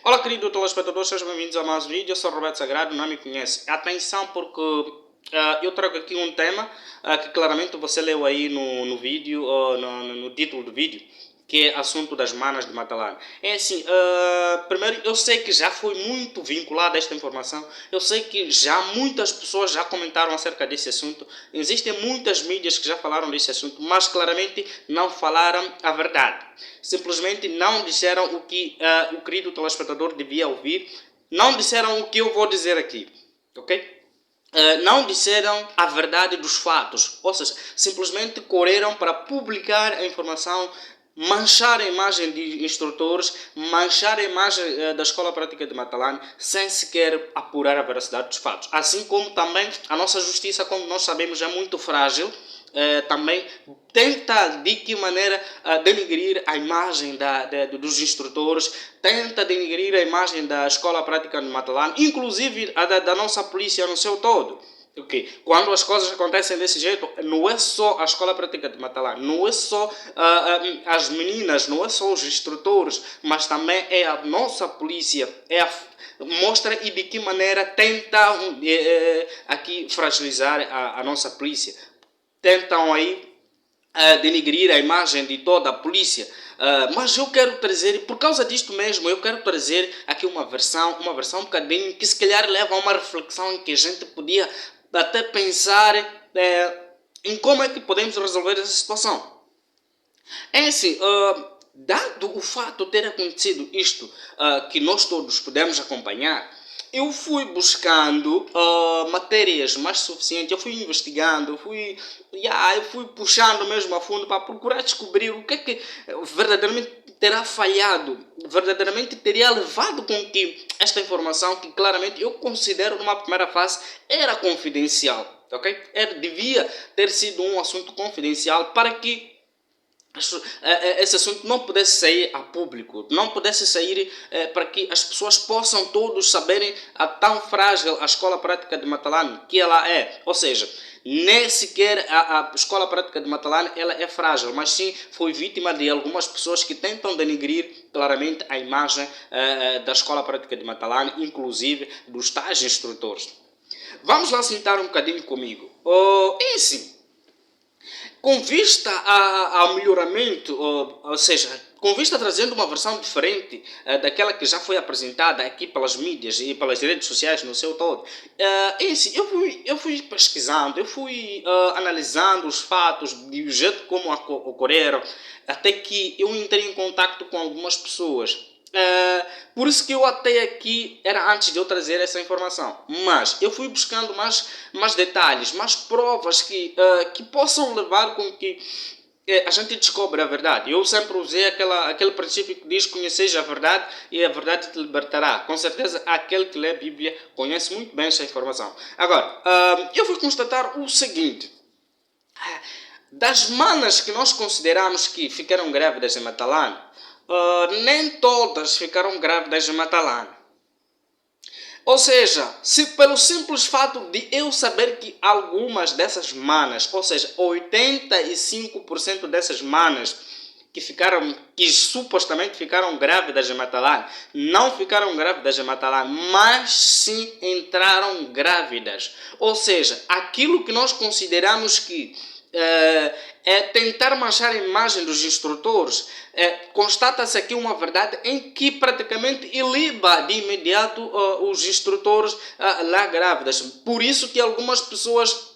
Olá, querido telespectador, sejam bem-vindos a mais um vídeo. Eu sou o Roberto Sagrado, não me conhece. Atenção, porque eu trago aqui um tema que claramente você leu aí no vídeo, no título do vídeo, que é assunto das manas de Matalane. É assim, primeiro, eu sei que já foi muito vinculada a esta informação, eu sei que já muitas pessoas já comentaram acerca desse assunto, existem muitas mídias que já falaram desse assunto, mas claramente não falaram a verdade. Simplesmente não disseram o que o querido telespectador devia ouvir, não disseram o que eu vou dizer aqui, ok? Não disseram a verdade dos fatos, ou seja, simplesmente correram para publicar a informação, manchar a imagem de instrutores, manchar a imagem da Escola Prática de Matalane, sem sequer apurar a veracidade dos fatos. Assim como também a nossa justiça, como nós sabemos, é muito frágil, também tenta de que maneira denigrir a imagem dos instrutores, tenta denigrir a imagem da Escola Prática de Matalane, inclusive a da nossa polícia no seu todo. Okay. Quando as coisas acontecem desse jeito, não é só a Escola Prática de Matalane, não é só as meninas, não é só os instrutores, mas também é a nossa polícia, mostra e de que maneira tentam aqui fragilizar a nossa polícia. Tentam aí denigrir a imagem de toda a polícia. Mas eu quero trazer, por causa disto mesmo, eu quero trazer aqui uma versão um bocadinho que se calhar leva a uma reflexão em que a gente podia até pensar em como é que podemos resolver essa situação. É assim, dado o fato de ter acontecido isto que nós todos podemos acompanhar, eu fui buscando matérias mais suficientes, eu fui investigando, eu fui puxando mesmo a fundo para procurar descobrir o que é que verdadeiramente terá falhado, verdadeiramente teria levado com que esta informação, que claramente eu considero numa primeira fase, era confidencial, ok? Devia ter sido um assunto confidencial para que esse assunto não pudesse sair a público, não pudesse sair para que as pessoas possam todos saberem a tão frágil a Escola Prática de Matalane que ela é. Ou seja, nem sequer a Escola Prática de Matalane ela é frágil, mas sim foi vítima de algumas pessoas que tentam denigrir claramente a imagem da Escola Prática de Matalane, inclusive dos tais instrutores. Vamos lá sentar um bocadinho comigo. É assim, com vista ao melhoramento, ou seja, com vista a trazendo uma versão diferente daquela que já foi apresentada aqui pelas mídias e pelas redes sociais no seu todo, eu fui pesquisando, eu fui analisando os fatos do jeito como ocorreram, até que eu entrei em contato com algumas pessoas. Por isso que eu até aqui era antes de eu trazer essa informação, mas eu fui buscando mais detalhes, mais provas que possam levar com que a gente descobre a verdade. Eu sempre usei aquele princípio que diz: conheceis a verdade e a verdade te libertará. Com certeza aquele que lê a Bíblia conhece muito bem essa informação. Agora, eu fui constatar o seguinte: das manas que nós consideramos que ficaram grávidas em Matalane, nem todas ficaram grávidas em Matalane. Ou seja, se pelo simples fato de eu saber que algumas dessas manas, ou seja, 85% dessas manas que supostamente ficaram grávidas em Matalane, não ficaram grávidas em Matalane, mas sim entraram grávidas. Ou seja, aquilo que nós consideramos que é tentar manchar a imagem dos instrutores, constata-se aqui uma verdade em que praticamente iliba de imediato os instrutores lá grávidas. Por isso que algumas pessoas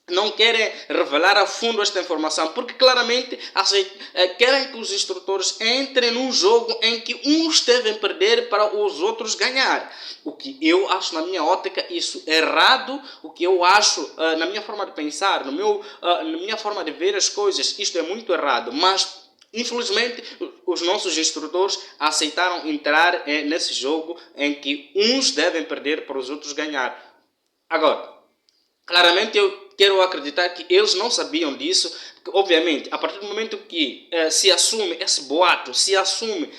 não querem revelar a fundo esta informação, porque claramente querem que os instrutores entrem num jogo em que uns devem perder para os outros ganhar. O que eu acho, na minha ótica, isso é errado. O que eu acho, na minha forma de pensar, na minha forma de ver as coisas, isto é muito errado. Mas infelizmente, os nossos instrutores aceitaram entrar nesse jogo em que uns devem perder para os outros ganhar. Agora, claramente eu quero acreditar que eles não sabiam disso, porque, obviamente, a partir do momento que se assume esse boato, se assume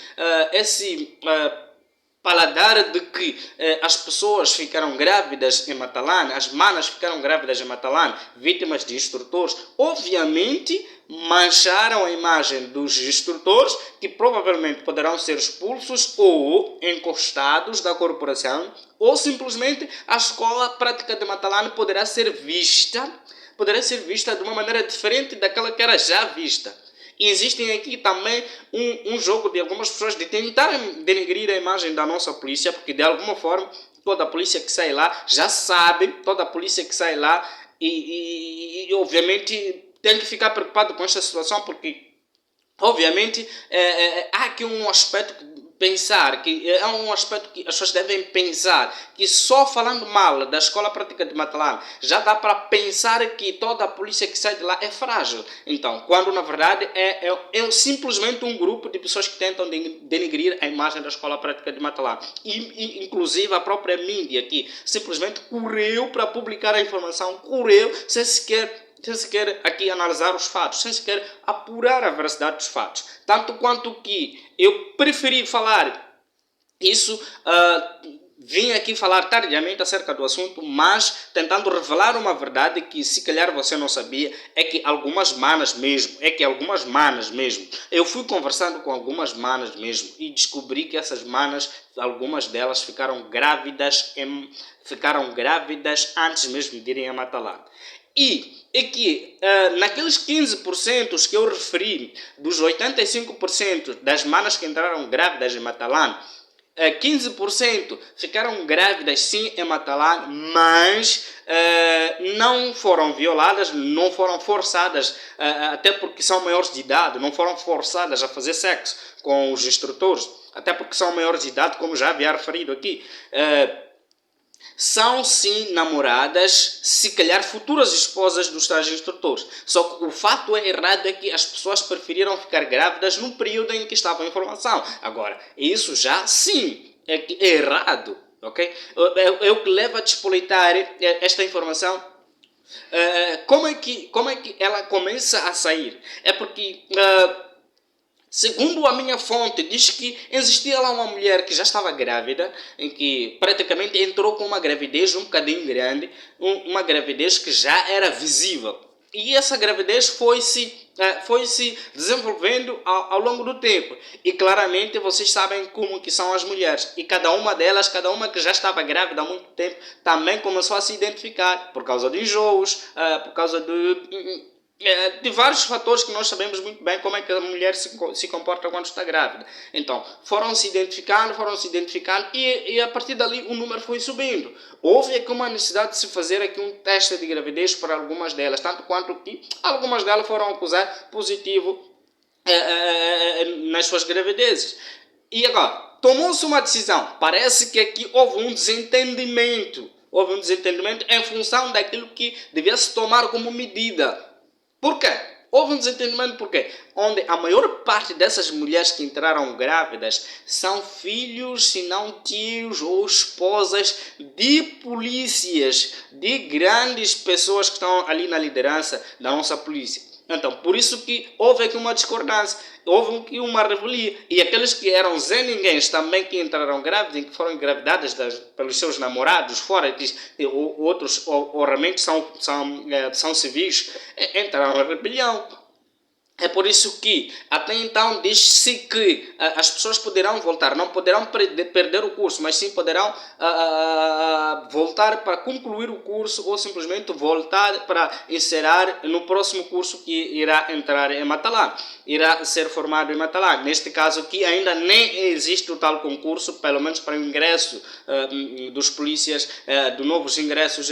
paladar de que as pessoas ficaram grávidas em Matalan, as manas ficaram grávidas em Matalan, vítimas de instrutores, obviamente mancharam a imagem dos instrutores, que provavelmente poderão ser expulsos ou encostados da corporação, ou simplesmente a escola prática de Matalan poderá ser vista de uma maneira diferente daquela que era já vista. E existem aqui também um jogo de algumas pessoas de tentar denegrir a imagem da nossa polícia, porque de alguma forma toda a polícia que sai lá já sabe, toda a polícia que sai lá e obviamente tem que ficar preocupado com esta situação, porque obviamente há aqui um aspecto pensar, que é um aspecto que as pessoas devem pensar, que só falando mal da escola prática de Matalan já dá para pensar que toda a polícia que sai de lá é frágil. Então, quando na verdade é simplesmente um grupo de pessoas que tentam denegrir a imagem da escola prática de Matalan. E inclusive a própria mídia aqui simplesmente correu para publicar a informação, correu sem sequer aqui analisar os fatos, sem sequer apurar a veracidade dos fatos. Tanto quanto que eu preferi falar isso, vim aqui falar tardiamente acerca do assunto, mas tentando revelar uma verdade que se calhar você não sabia, é que algumas manas mesmo, eu fui conversando com algumas manas mesmo e descobri que essas manas, algumas delas ficaram grávidas antes mesmo de irem a Matalan. E aqui, naqueles 15% que eu referi, dos 85% das manas que entraram grávidas em Matalan, 15% ficaram grávidas sim em Matalan, mas não foram violadas, não foram forçadas, até porque são maiores de idade, não foram forçadas a fazer sexo com os instrutores, até porque são maiores de idade, como já havia referido aqui. São sim namoradas, se calhar futuras esposas dos tais instrutores. Só que o fato errado é que as pessoas preferiram ficar grávidas no período em que estava a informação. Agora, isso já sim é errado, ok? É o que leva a despoleitar esta informação. Como é que ela começa a sair? É porque segundo a minha fonte, diz que existia lá uma mulher que já estava grávida, em que praticamente entrou com uma gravidez um bocadinho grande, uma gravidez que já era visível. E essa gravidez foi se desenvolvendo ao longo do tempo. E claramente vocês sabem como que são as mulheres. E cada uma delas, cada uma que já estava grávida há muito tempo, também começou a se identificar por causa de enjoos, por causa de vários fatores que nós sabemos muito bem como é que a mulher se comporta quando está grávida. Então, foram se identificando e a partir dali o número foi subindo. Houve aqui uma necessidade de se fazer aqui um teste de gravidez para algumas delas, tanto quanto que algumas delas foram acusar positivo nas suas gravidezes. E agora, tomou-se uma decisão. Parece que aqui houve um desentendimento em função daquilo que devia se tomar como medida. Por quê? Houve um desentendimento porque onde a maior parte dessas mulheres que entraram grávidas são filhos, se não tios ou esposas de polícias, de grandes pessoas que estão ali na liderança da nossa polícia. Então, por isso que houve aqui uma discordância, houve aqui uma revelia. E aqueles que eram Zé Ninguéms também que entraram grávidas, que foram engravidadas pelos seus namorados, fora outros, ou realmente são civis, entraram na rebelião. É por isso que, até então, diz-se que as pessoas poderão voltar, não poderão perder o curso, mas sim poderão voltar para concluir o curso ou simplesmente voltar para encerrar no próximo curso que irá entrar em Matalan, irá ser formado em Matalan. Neste caso aqui ainda nem existe o tal concurso, pelo menos para o ingresso dos polícias, de novos ingressos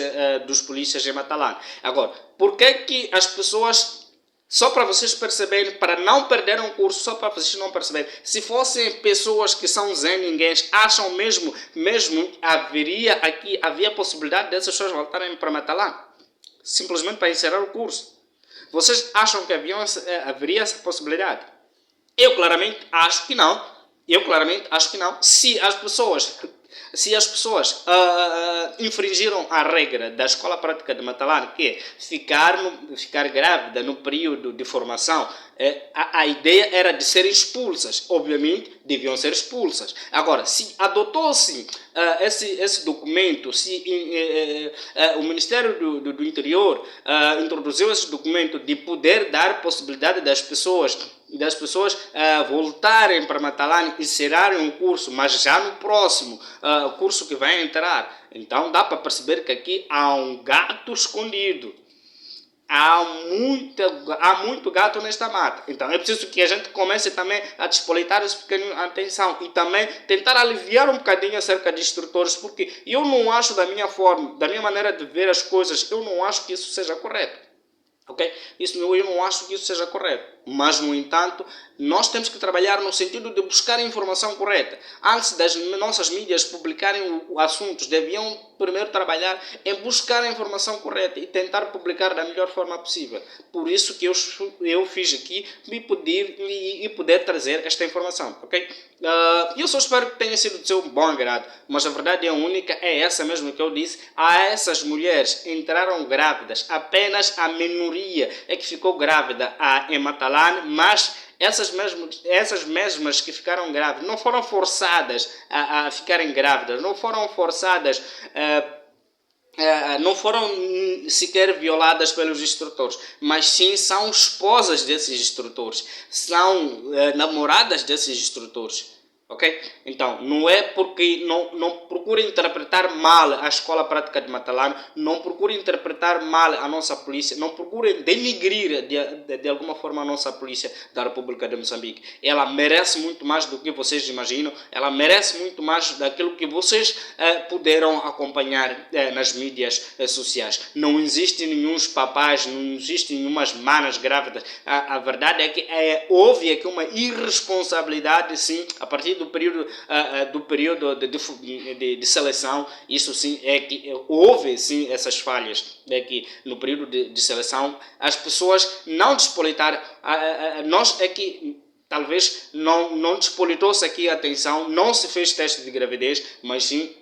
dos polícias em Matalan. Agora, por que as pessoas... Só para vocês perceberem, para não perderem o curso, só para vocês não perceberem, se fossem pessoas que são Zé Ninguéms, acham mesmo havia possibilidade dessas pessoas voltarem para Matalan? Simplesmente para encerrar o curso. Vocês acham que haveria essa possibilidade? Eu claramente acho que não. Se as pessoas Se as pessoas infringiram a regra da escola prática de Matalane, que é ficar grávida no período de formação, a ideia era de serem expulsas. Obviamente, deviam ser expulsas. Agora, se adotou-se esse documento, se o Ministério do Interior introduziu esse documento de poder dar possibilidade das pessoas voltarem para Matalane e encerrarem um curso, mas já no próximo curso que vai entrar. Então dá para perceber que aqui há um gato escondido. Há muito gato nesta mata. Então é preciso que a gente comece também a despolitar esse pequeno atenção e também tentar aliviar um bocadinho acerca de instrutores, porque eu não acho, da minha forma, da minha maneira de ver as coisas, eu não acho que isso seja correto. Okay? Eu não acho que isso seja correto, mas no entanto nós temos que trabalhar no sentido de buscar a informação correta. Antes das nossas mídias publicarem assuntos, deviam primeiro trabalhar em buscar a informação correta e tentar publicar da melhor forma possível. Por isso que eu fiz aqui me pedir e poder trazer esta informação, ok? Eu só espero que tenha sido do seu bom agrado, mas a verdade é única, é essa mesmo que eu disse. A essas mulheres entraram grávidas, apenas a minoria é que ficou grávida em Matalane, mas essas mesmas que ficaram grávidas não foram forçadas a ficarem grávidas, não foram forçadas não foram sequer violadas pelos instrutores, mas sim são esposas desses instrutores, são namoradas desses instrutores. Ok? Então, não é porque não procure interpretar mal a escola prática de Matalane, não procure interpretar mal a nossa polícia, não procure denigrir de alguma forma a nossa polícia da República de Moçambique. Ela merece muito mais do que vocês imaginam, ela merece muito mais daquilo que vocês puderam acompanhar nas mídias sociais. Não existe nenhum papais, não existe nenhumas manas grávidas. A verdade é que houve aqui uma irresponsabilidade, sim, a partir do período de seleção. Isso sim é que houve sim essas falhas, é que no período de seleção as pessoas não despolitaram, nós é que talvez não despolitou-se aqui a atenção, não se fez teste de gravidez, mas sim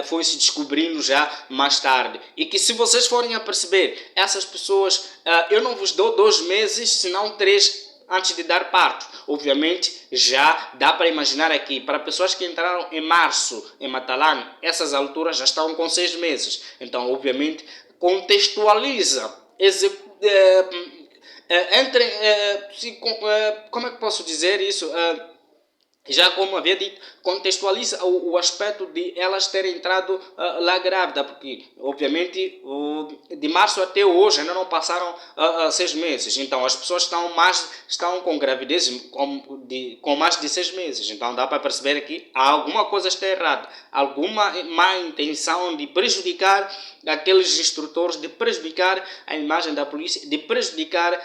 foi se descobrindo já mais tarde. E que, se vocês forem a perceber, essas pessoas, eu não vos dou 2 meses, senão 3 antes de dar parto. Obviamente, já dá para imaginar aqui, para pessoas que entraram em março em Matalane, essas alturas já estão com 6 meses. Então, obviamente, contextualiza, como é que posso dizer isso? Já como havia dito, contextualiza o aspecto de elas terem entrado lá grávida, porque obviamente de março até hoje ainda não passaram 6 meses, então as pessoas estão com gravidez com mais de 6 meses, então dá para perceber que alguma coisa está errada, alguma má intenção de prejudicar aqueles instrutores, de prejudicar a imagem da polícia, de prejudicar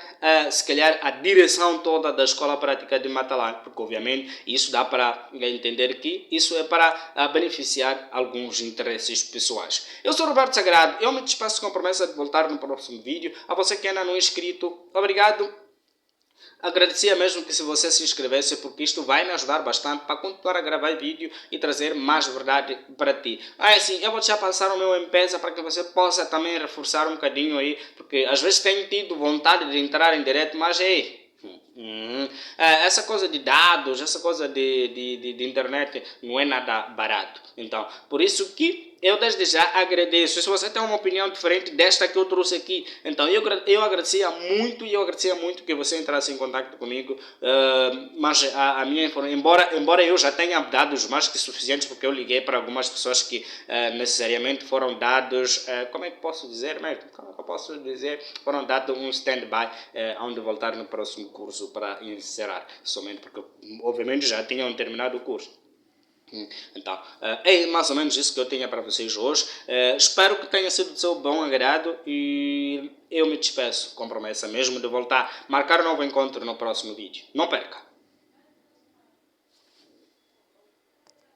se calhar a direção toda da escola prática de Matalane, porque obviamente isso dá para entender que isso é para beneficiar alguns interesses pessoais. Eu sou Roberto Sagrado, eu me despeço com a promessa de voltar no próximo vídeo. A você que ainda não é inscrito, obrigado. Agradecia mesmo que se você se inscrevesse, porque isto vai me ajudar bastante para continuar a gravar vídeo e trazer mais verdade para ti. Assim, eu vou deixar passar o meu M-Pesa para que você possa também reforçar um bocadinho aí, porque às vezes tenho tido vontade de entrar em direto, mas essa coisa de dados, essa coisa de internet não é nada barato. Então, por isso que eu desde já agradeço. Se você tem uma opinião diferente desta que eu trouxe aqui, então eu agradecia muito que você entrasse em contato comigo. Mas a minha informação, embora eu já tenha dados mais que suficientes, porque eu liguei para algumas pessoas que necessariamente foram dados, como é que posso dizer mesmo? Como é que eu posso dizer? Foram dados um stand-by, onde voltar no próximo curso para encerrar, somente porque obviamente já tinham terminado o curso. Então, é mais ou menos isso que eu tinha para vocês hoje. Espero que tenha sido do seu bom agrado e eu me despeço com promessa mesmo de voltar, marcar um novo encontro no próximo vídeo. Não perca!